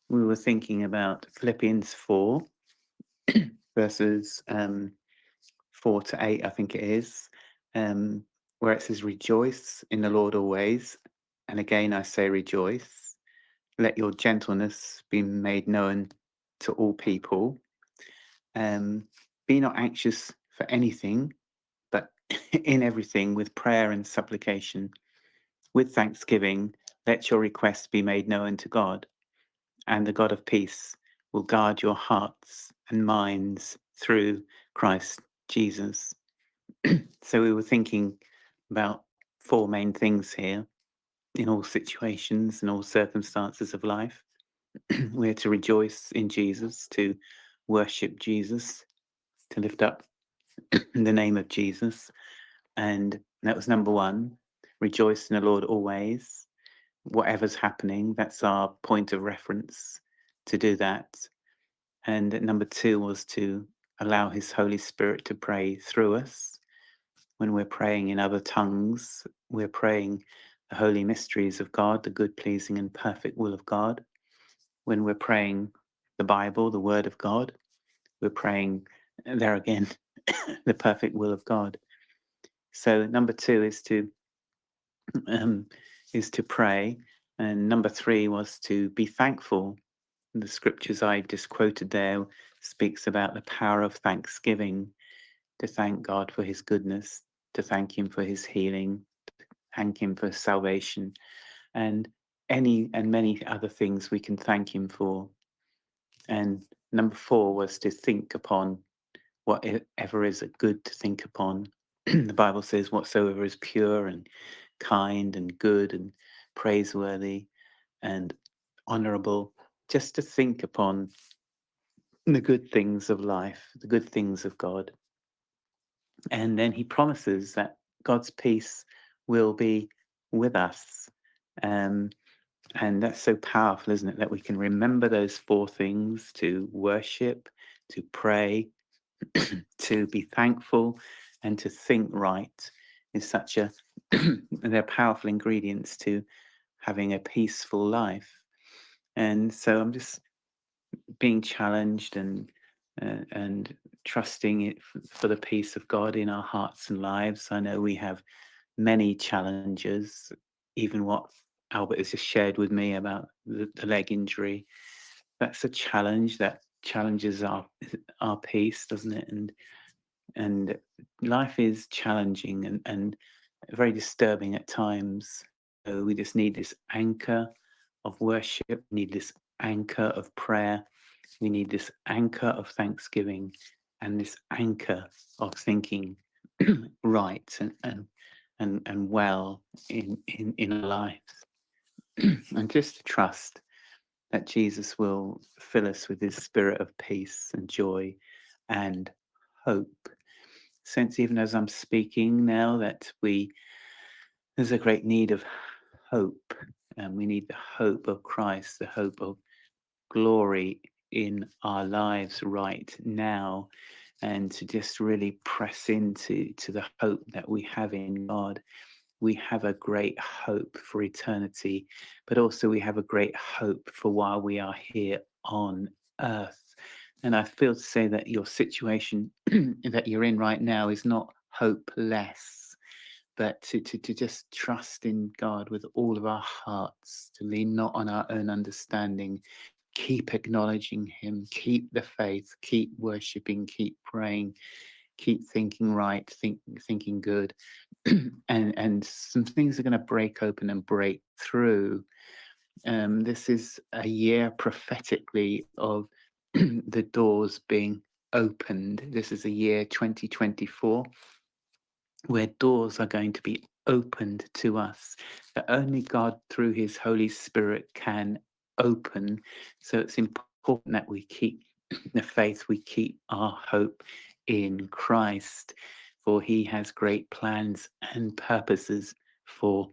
we were thinking about Philippians 4, verses 4 to 8, I think it is, um, where it says, "Rejoice in the Lord always. And again, I say rejoice. Let your gentleness be made known to all people. Um, be not anxious for anything, but in everything, with prayer and supplication, with thanksgiving, let your requests be made known to God. And the God of peace will guard your hearts and minds through Christ Jesus." So we were thinking about four main things here in all situations and all circumstances of life. We're to rejoice in Jesus, to worship Jesus, to lift up the name of Jesus. And that was number one. Rejoice in the Lord always. Whatever's happening, that's our point of reference to do that. And number two was to allow His Holy Spirit to pray through us. When we're praying in other tongues, we're praying the holy mysteries of God, the good, pleasing, and perfect will of God. When we're praying the Bible, the Word of God, we're praying there again the perfect will of God. So number two um, is to pray, and number three was to be thankful. The scriptures I just quoted there speaks about the power of thanksgiving, to thank God for His goodness, to thank Him for His healing, thank Him for salvation, and any and many other things we can thank Him for. And number four was to think upon whatever is good to think upon. The Bible says, whatsoever is pure and kind and good and praiseworthy and honorable, just to think upon the good things of life, the good things of God. And then He promises that God's peace will be with us. Um, and that's so powerful, isn't it? That we can remember those four things: to worship, to pray, to be thankful, and to think right is such a they're powerful ingredients to having a peaceful life. And so I'm just being challenged and trusting it for the peace of God in our hearts and lives. I know we have many challenges, even what Albert has just shared with me about the leg injury. That's a challenge that challenges our peace, doesn't it? And life is challenging and very disturbing at times. So we just need this anchor of worship, we need this anchor of prayer, we need this anchor of thanksgiving, and this anchor of thinking right and well in our lives. And just to trust that Jesus will fill us with His spirit of peace and joy and hope. Sense even as I'm speaking now that there's a great need of hope, and we need the hope of Christ, the hope of glory in our lives right now, and to just really press into the hope that we have in God. We have a great hope for eternity, but also we have a great hope for while we are here on earth. And I feel to say that your situation that you're in right now is not hopeless, but to just trust in God with all of our hearts, to lean not on our own understanding, keep acknowledging Him, keep the faith, keep worshiping, keep praying, keep thinking right, thinking good. And some things are going to break open and break through. This is a year prophetically of the doors being opened. This is a year 2024 where doors are going to be opened to us that only God through His Holy Spirit can open. So it's important that we keep the faith, we keep our hope in Christ, for He has great plans and purposes for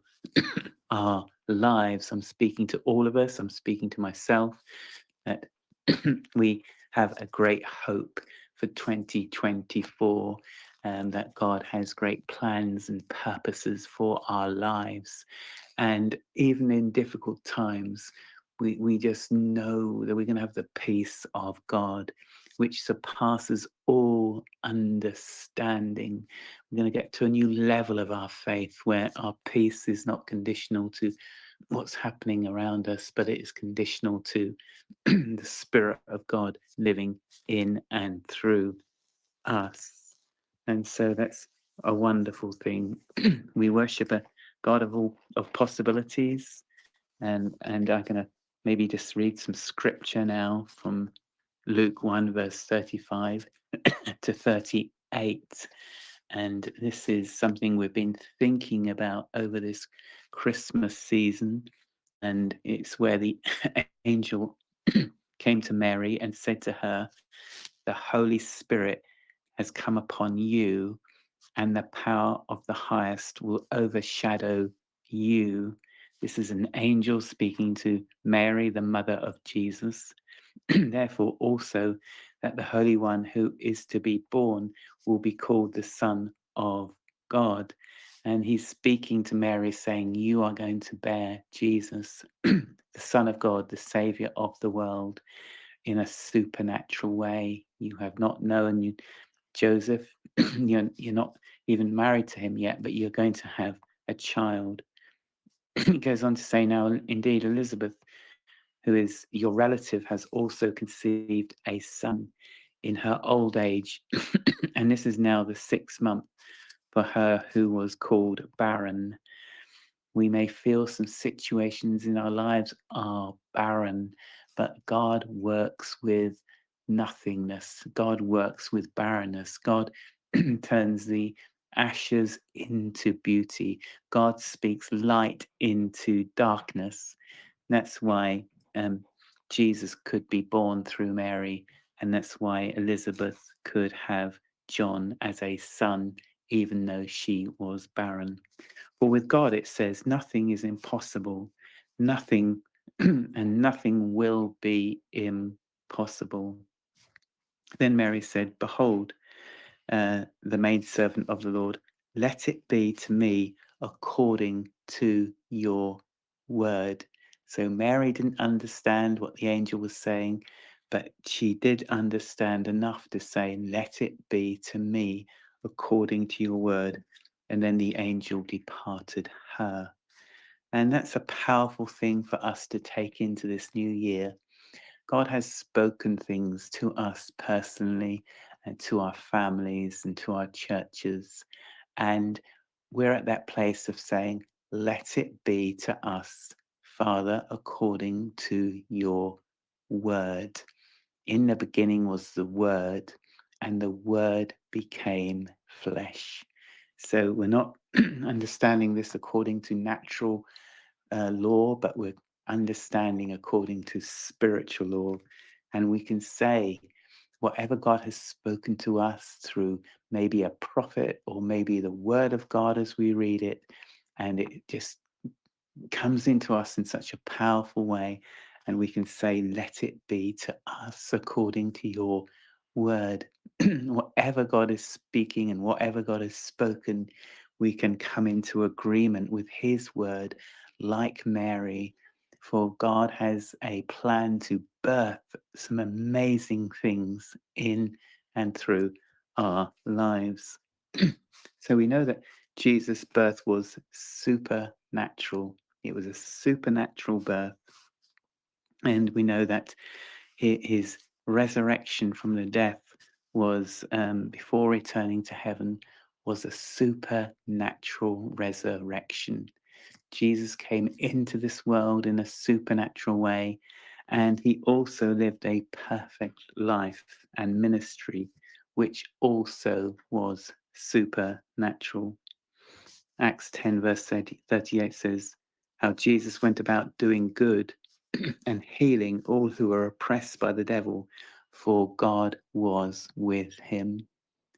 our lives. I'm speaking to all of us, I'm speaking to myself, that we have a great hope for 2024, and that God has great plans and purposes for our lives. And even in difficult times, we just know that we're going to have the peace of God, which surpasses all understanding. We're going to get to a new level of our faith where our peace is not conditional to what's happening around us, but it is conditional to the Spirit of God living in and through us. And so that's a wonderful thing. We worship a God of possibilities, and I'm going to maybe just read some scripture now from Luke 1, verse 35 to 38. And this is something we've been thinking about over this Christmas season. And it's where the angel came to Mary and said to her, "The Holy Spirit has come upon you, and the power of the highest will overshadow you." This is an angel speaking to Mary, the mother of Jesus. Therefore, also that the Holy One who is to be born will be called the Son of God. And he's speaking to Mary, saying, "You are going to bear Jesus, the Son of God, the Savior of the world, in a supernatural way. You have not known you, Joseph. You're not even married to him yet, but you're going to have a child." He goes on to say, "Now, indeed, Elizabeth, who is your relative, has also conceived a son in her old age, and this is now the 6th month for her who was called barren." We may feel some situations in our lives are barren, but God works with nothingness. God works with barrenness. God turns the ashes into beauty. God speaks light into darkness. That's why Jesus could be born through Mary, and that's why Elizabeth could have John as a son, even though she was barren. For with God, it says, nothing is impossible, nothing, and nothing will be impossible. Then Mary said, "Behold, the maidservant of the Lord, let it be to me according to your word." So Mary didn't understand what the angel was saying, but she did understand enough to say, "Let it be to me according to your word." And then the angel departed her. And that's a powerful thing for us to take into this new year. God has spoken things to us personally and to our families and to our churches. And we're at that place of saying, "Let it be to us, Father, according to your word." In the beginning was the Word, and the Word became flesh. So we're not understanding this according to natural law, but we're understanding according to spiritual law. And we can say, whatever God has spoken to us through maybe a prophet or maybe the word of God as we read it, and it just comes into us in such a powerful way, and we can say, "Let it be to us according to your word." Whatever God is speaking and whatever God has spoken, we can come into agreement with his word, like Mary. For God has a plan to birth some amazing things in and through our lives. So we know that Jesus' birth was supernatural. It was a supernatural birth. And we know that his resurrection from the death was, before returning to heaven, was a supernatural resurrection. Jesus came into this world in a supernatural way, and he also lived a perfect life and ministry, which also was supernatural. Acts 10, verse 38 says, how Jesus went about doing good and healing all who were oppressed by the devil, for God was with him.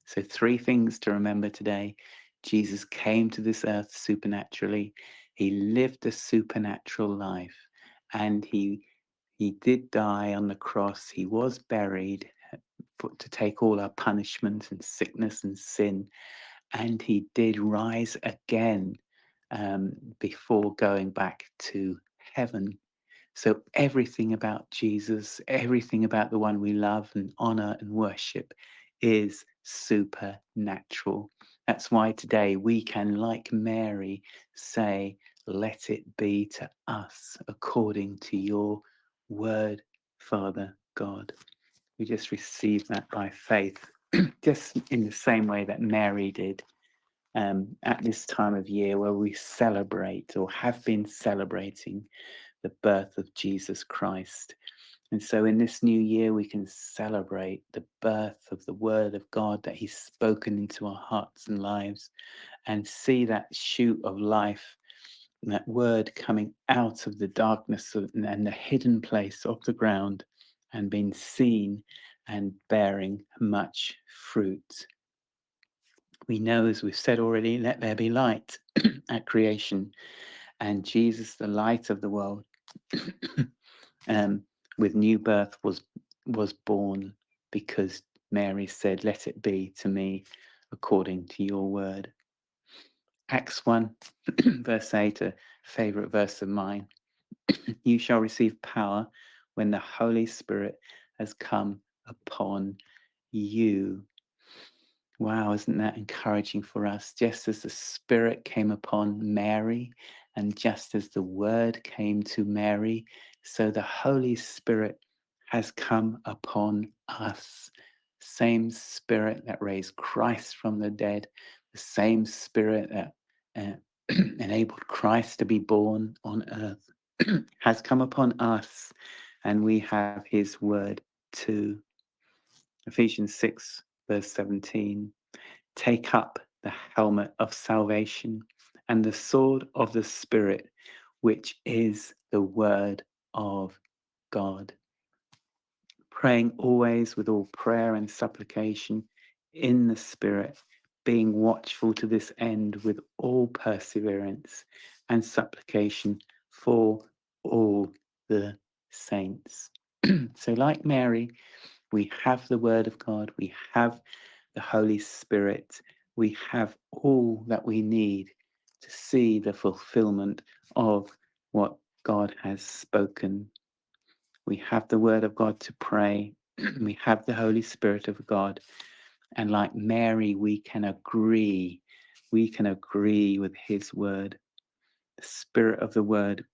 So, 3 things to remember today. Jesus came to this earth supernaturally. He lived a supernatural life, and he did die on the cross. He was buried to take all our punishment and sickness and sin, and he did rise again before going back to heaven. So everything about Jesus, everything about the one we love and honor and worship is supernatural. That's why today we can, like Mary, say, let it be to us according to your word, Father God. We just receive that by faith, just in the same way that Mary did at this time of year where we celebrate or have been celebrating the birth of Jesus Christ. And so in this new year, we can celebrate the birth of the word of God that he's spoken into our hearts and lives, and see that shoot of life, and that word coming out of the darkness and the hidden place of the ground, and being seen and bearing much fruit. We know, as we've said already, let there be light at creation, and Jesus, the light of the world, with new birth was born because Mary said, let it be to me according to your word. Acts 1 verse 8, a favorite verse of mine. You shall receive power when the Holy Spirit has come upon you. Wow, isn't that encouraging for us? Just as the Spirit came upon Mary, and just as the Word came to Mary, so the Holy Spirit has come upon us. Same Spirit that raised Christ from the dead, the same Spirit that enabled Christ to be born on earth, has come upon us, and we have his Word too. Ephesians 6, verse 17. Take up the helmet of salvation and the sword of the Spirit, which is the word of God. Praying always with all prayer and supplication in the Spirit, being watchful to this end with all perseverance and supplication for all the saints. So, like Mary, we have the Word of God, we have the Holy Spirit, we have all that we need to see the fulfillment of what God has spoken. We have the Word of God to pray, we have the Holy Spirit of God, and like Mary, we can agree. We can agree with His Word, the Spirit of the Word,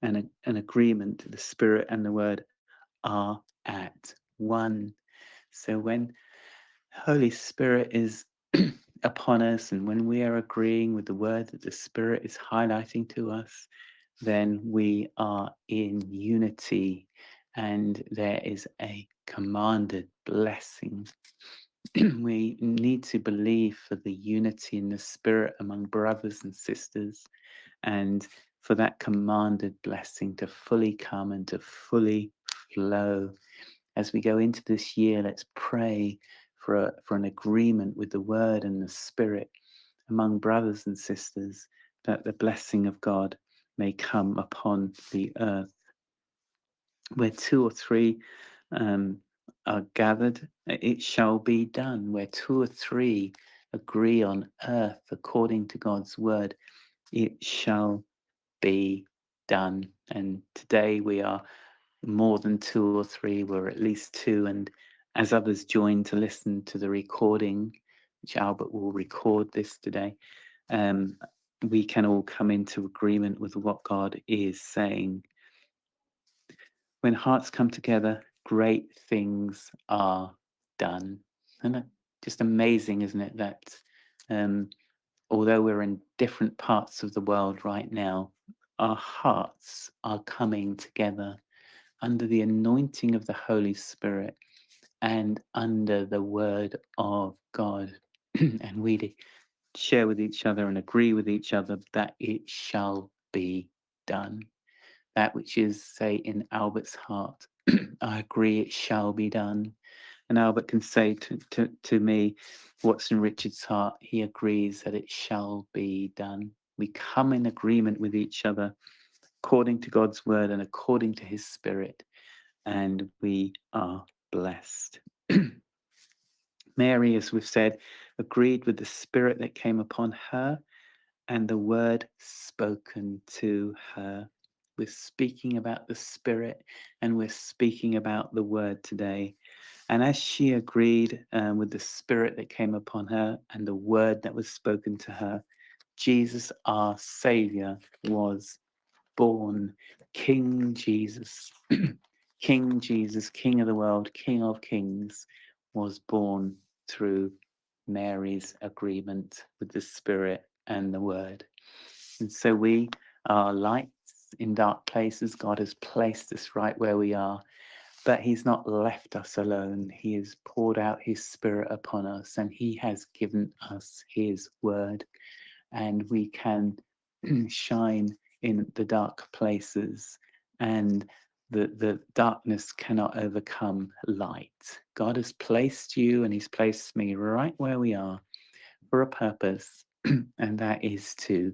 and an agreement. The Spirit and the Word are at one. So when Holy Spirit is upon us, and when we are agreeing with the word that the Spirit is highlighting to us, then we are in unity, and there is a commanded blessing. We need to believe for the unity in the Spirit among brothers and sisters, and for that commanded blessing to fully come and to fully flow. As we go into this year, let's pray for an agreement with the Word and the Spirit among brothers and sisters, that the blessing of God may come upon the earth. Where two or three are gathered, it shall be done. Where two or three agree on earth according to God's word, it shall be done. And today we are more than two or three, we're at least two. And as others join to listen to the recording, which Albert will record this today, we can all come into agreement with what God is saying. When hearts come together, great things are done. And that just amazing, isn't it? That although we're in different parts of the world right now, our hearts are coming together under the anointing of the Holy Spirit and under the word of God. And we share with each other and agree with each other that it shall be done. That which is, say, in Albert's heart, I agree it shall be done. And Albert can say to me what's in Richard's heart. He agrees that it shall be done. We come in agreement with each other according to God's word and according to his Spirit, and we are blessed. Mary, as we've said, agreed with the Spirit that came upon her and the word spoken to her. We're speaking about the Spirit, and we're speaking about the Word today. And as she agreed with the Spirit that came upon her and the Word that was spoken to her, Jesus, our Savior, was born. King Jesus, King Jesus, King of the world, King of kings, was born through Mary's agreement with the Spirit and the Word. And so we are lights in dark places. God has placed us right where we are, but He's not left us alone. He has poured out His Spirit upon us, and He has given us His Word, and we can shine in the dark places, and the darkness cannot overcome light. God has placed you and He's placed me right where we are for a purpose, and that is to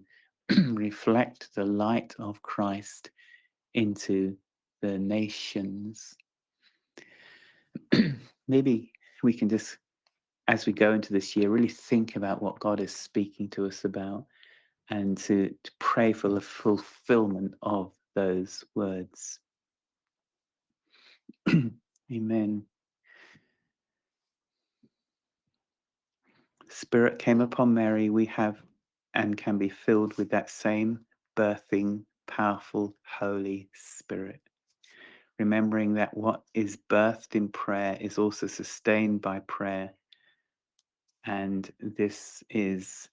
reflect the light of Christ into the nations. Maybe we can just, as we go into this year, really think about what God is speaking to us about, and to pray for the fulfillment of those words. Amen. Spirit came upon Mary. We have and can be filled with that same birthing, powerful, Holy Spirit. Remembering that what is birthed in prayer is also sustained by prayer. And this is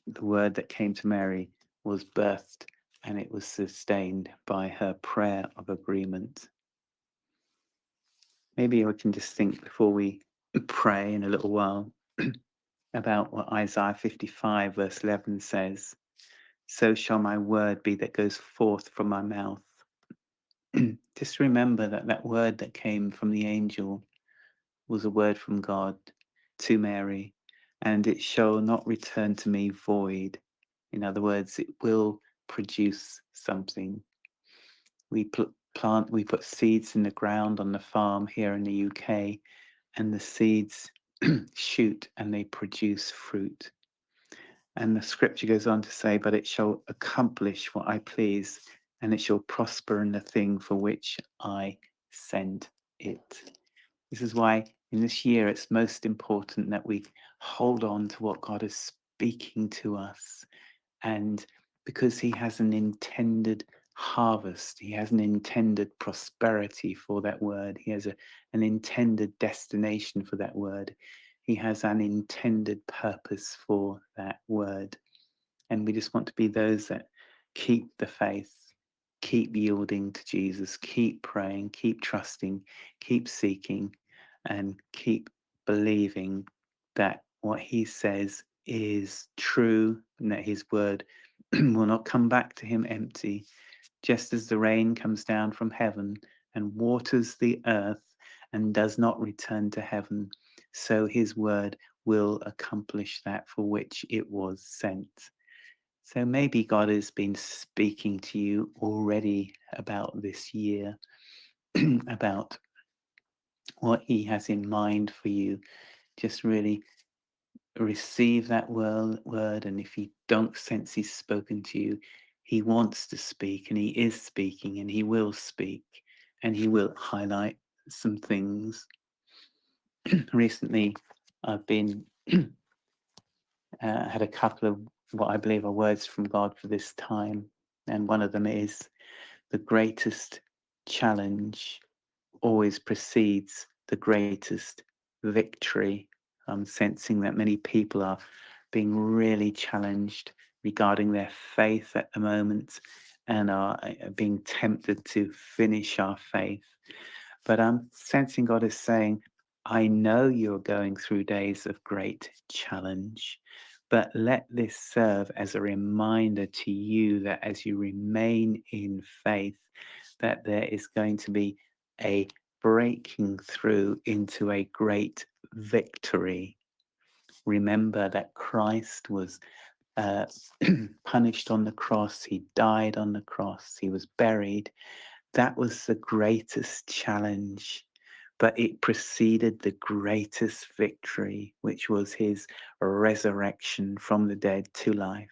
the word that came to Mary, was birthed, and it was sustained by her prayer of agreement. Maybe we can just think before we pray in a little while about what Isaiah 55 verse 11 says. So shall my word be that goes forth from my mouth. Just remember that that word that came from the angel was a word from God to Mary, and it shall not return to me void. In other words, it will produce something. We we put seeds in the ground on the farm here in the UK, and the seeds shoot and they produce fruit. And the scripture goes on to say, but it shall accomplish what I please, and it shall prosper in the thing for which I sent it. This is why in this year it's most important that we hold on to what God is speaking to us. And because He has an intended harvest, He has an intended prosperity for that word, He has an intended destination for that word, He has an intended purpose for that word. And we just want to be those that keep the faith, keep yielding to Jesus, keep praying, keep trusting, keep seeking, and keep believing that what He says is true, and that His word will not come back to Him empty. Just as the rain comes down from heaven and waters the earth and does not return to heaven, so His word will accomplish that for which it was sent. So maybe God has been speaking to you already about this year, about what He has in mind for you. Just really receive that word, and if you don't sense He's spoken to you, He wants to speak, and He is speaking, and He will speak, and He will highlight some things. Recently, I've been had a couple of what I believe are words from God for this time, and one of them is the greatest challenge always precedes the greatest victory. I'm sensing that many people are being really challenged regarding their faith at the moment, and are being tempted to finish our faith. But I'm sensing God is saying, I know you're going through days of great challenge, but let this serve as a reminder to you that as you remain in faith, that there is going to be a breaking through into a great victory. Remember that Christ was punished on the cross, He died on the cross, He was buried. That was the greatest challenge, but it preceded the greatest victory, which was His resurrection from the dead to life.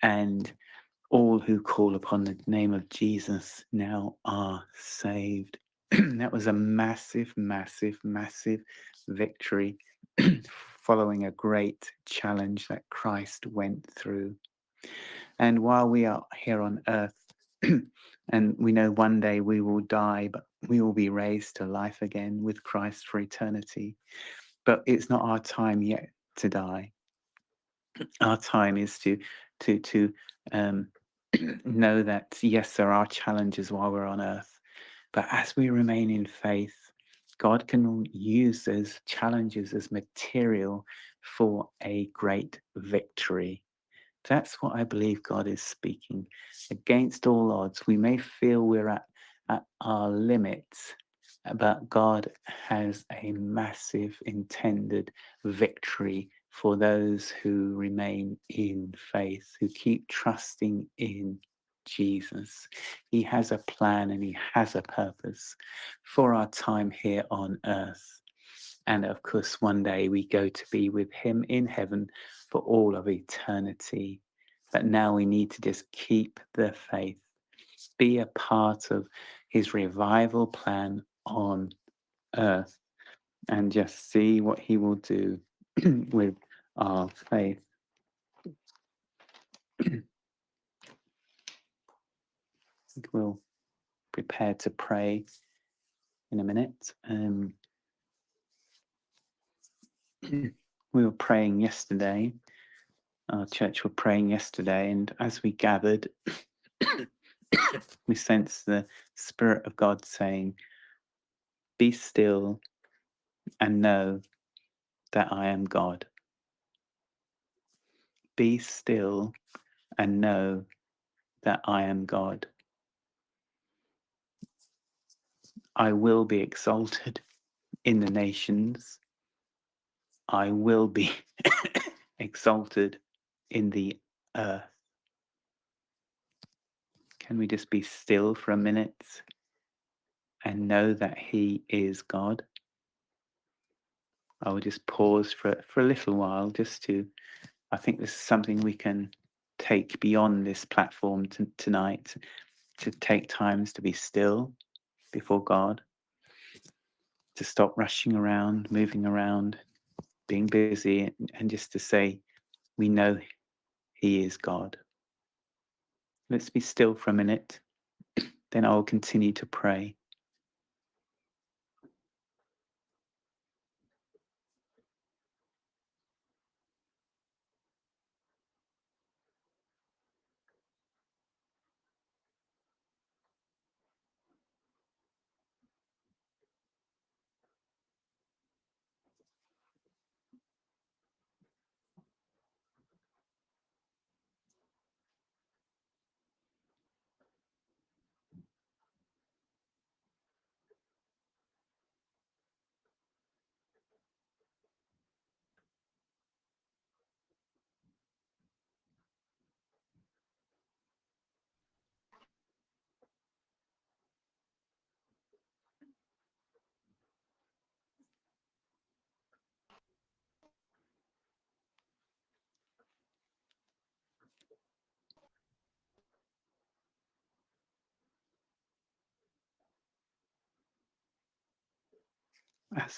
And all who call upon the name of Jesus now are saved. That was a massive, massive, massive victory following a great challenge that Christ went through. And while we are here on earth, and we know one day we will die, but we will be raised to life again with Christ for eternity. But it's not our time yet to die. Our time is to um, know that yes, there are challenges while we're on earth, but as we remain in faith, God can use those challenges as material for a great victory. That's what I believe God is speaking. Against all odds, we may feel we're at our limits, but God has a massive intended victory for those who remain in faith, who keep trusting in Jesus. He has a plan and he has a purpose for our time here on earth. And of course, one day we go to be with him in heaven for all of eternity. But now we need to just keep the faith, be a part of his revival plan on earth, and just see what he will do with our faith. We'll prepare to pray in a minute. We were praying yesterday. Our church were praying yesterday, and as we gathered, we sensed the Spirit of God saying, "Be still and know that I am God. Be still and know that I am God. I will be exalted in the nations. I will be exalted in the earth." Can we just be still for a minute and know that he is God? I will just pause for a little while just to, I think this is something we can take beyond this platform tonight, to take times to be still before God, to stop rushing around, moving around, being busy, and just to say, we know he is God. Let's be still for a minute, then I will continue to pray.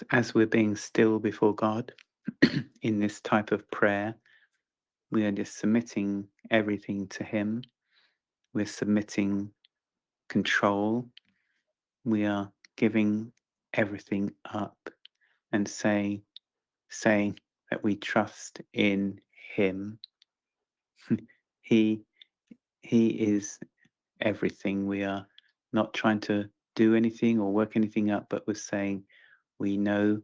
As we're being still before God in this type of prayer, we are just submitting everything to him. We're submitting control. We are giving everything up and saying that we trust in him. he he is everything. We are not trying to do anything or work anything up, but we're saying we know,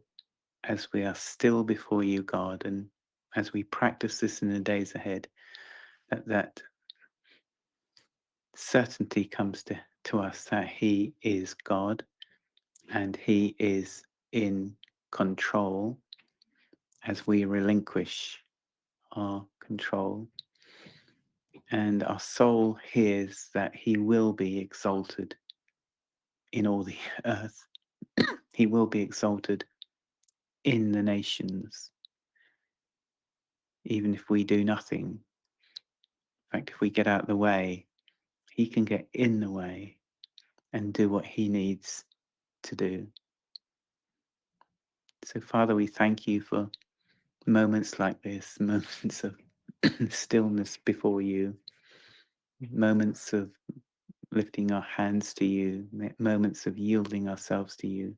as we are still before you, God, and as we practice this in the days ahead, that certainty comes to us that he is God and he is in control as we relinquish our control. And our soul hears that he will be exalted in all the earth. He will be exalted in the nations. Even if we do nothing, In fact, if we get out of the way, he can get in the way and do what he needs to do. So, Father, we thank you for moments like this, moments of stillness before you, moments of lifting our hands to you, moments of yielding ourselves to you,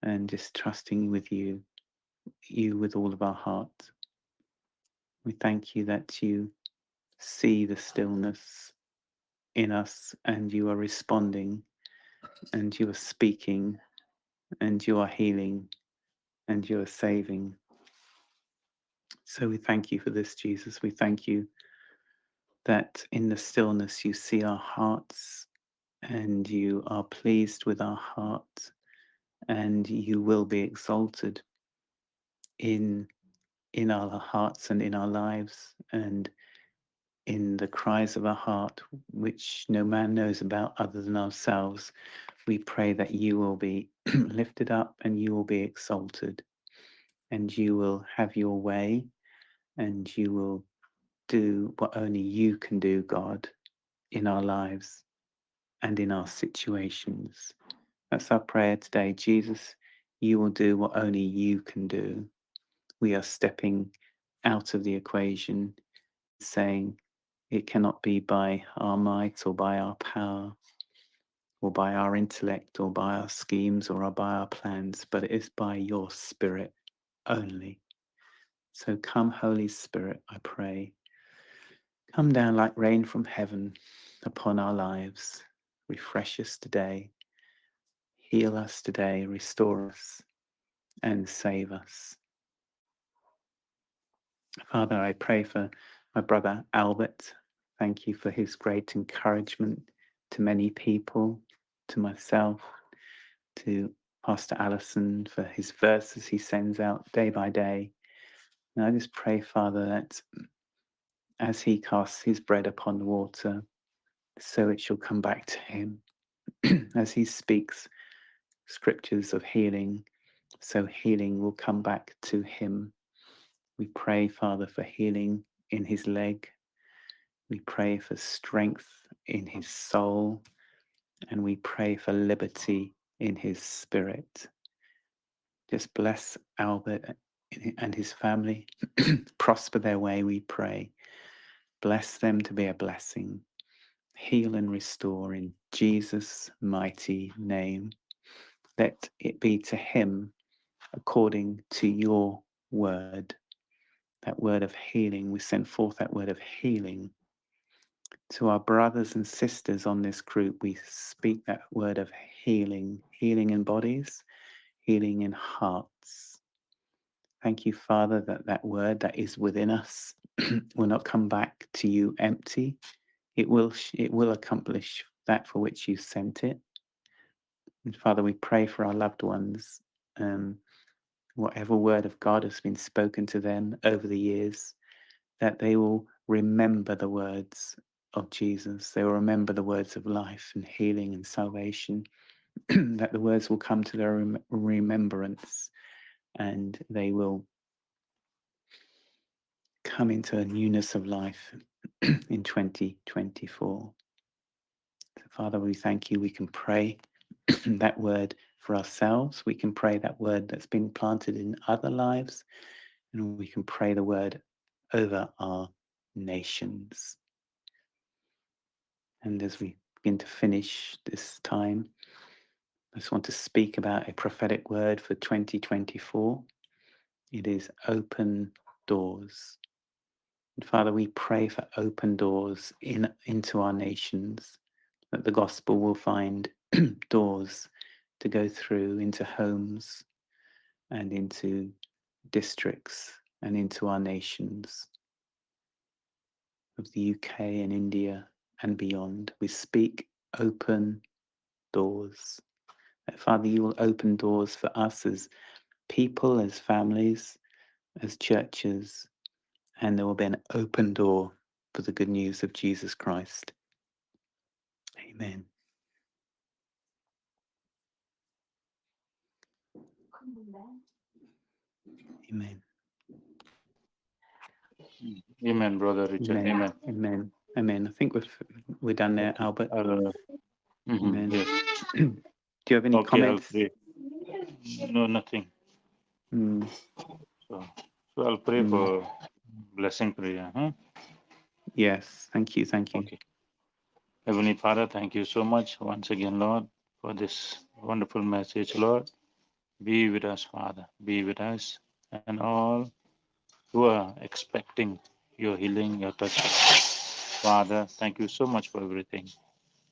and just trusting with you with all of our heart. We thank you that you see the stillness in us and you are responding and you are speaking and you are healing and you are saving. So we thank you for this, Jesus. We thank you that in the stillness you see our hearts and you are pleased with our heart and you will be exalted in our hearts and in our lives and in the cries of our heart, which no man knows about other than ourselves. We pray that you will be lifted up and you will be exalted and you will have your way and you will do what only you can do, God, in our lives and in our situations. That's our prayer today. Jesus, you will do what only you can do. We are stepping out of the equation, saying it cannot be by our might or by our power or by our intellect or by our schemes or by our plans, but it is by your Spirit only. So come, Holy Spirit, I pray. Come down like rain from heaven upon our lives. Refresh us today. Heal us today. Restore us and save us. Father, I pray for my brother Albert. Thank you for his great encouragement to many people, to myself, to Pastor Allison, for his verses he sends out day by day. And I just pray, Father, that as he casts his bread upon the water, so it shall come back to him. As he speaks scriptures of healing, so healing will come back to him. We pray, Father, for healing in his leg. We pray for strength in his soul. And we pray for liberty in his spirit. Just bless Albert and his family. Prosper their way, we pray. Bless them to be a blessing. Heal and restore in Jesus' mighty name. Let it be to him according to your word. That word of healing, we send forth that word of healing. To our brothers and sisters on this group, we speak that word of healing, healing in bodies, healing in hearts. Thank you, Father, that that word that is within us will not come back to you empty. It will accomplish that for which you sent it. And Father, we pray for our loved ones. Whatever word of God has been spoken to them over the years, that they will remember the words of Jesus. They will remember the words of life and healing and salvation, that the words will come to their remembrance and they will come into a newness of life in 2024. So Father, we thank you. We can pray that word for ourselves. We can pray that word that's been planted in other lives. And we can pray the word over our nations. And as we begin to finish this time, I just want to speak about a prophetic word for 2024. It is open doors. And Father, we pray for open doors into our nations, that the gospel will find doors to go through into homes and into districts and into our nations of the UK and India and beyond. We speak open doors. That, Father, you will open doors for us as people, as families, as churches, and there will be an open door for the good news of Jesus Christ. Amen. Amen. Amen, Brother Richard. Amen. Amen. Amen. Amen. I think we're done there, Okay. Albert. Yes. Amen. Do you have any Okay, I'll comments? pray. No, nothing. Mm, So I'll pray mm. for blessing prayer. Huh? Yes. Thank you. Thank you. Okay. Heavenly Father, thank you so much once again, Lord, for this wonderful message, Lord. Be with us, Father. Be with us and all who are expecting your healing, your touch. Father, thank you so much for everything.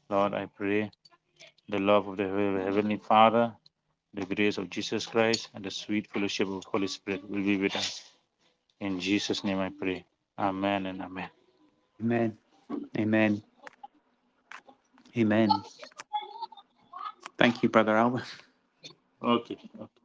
Lord, I pray the love of the Heavenly Father, the grace of Jesus Christ, and the sweet fellowship of Holy Spirit will be with us. In Jesus' name I pray. Amen and amen. Amen. Amen. Amen. Thank you, Brother Albert. Okay. Okay.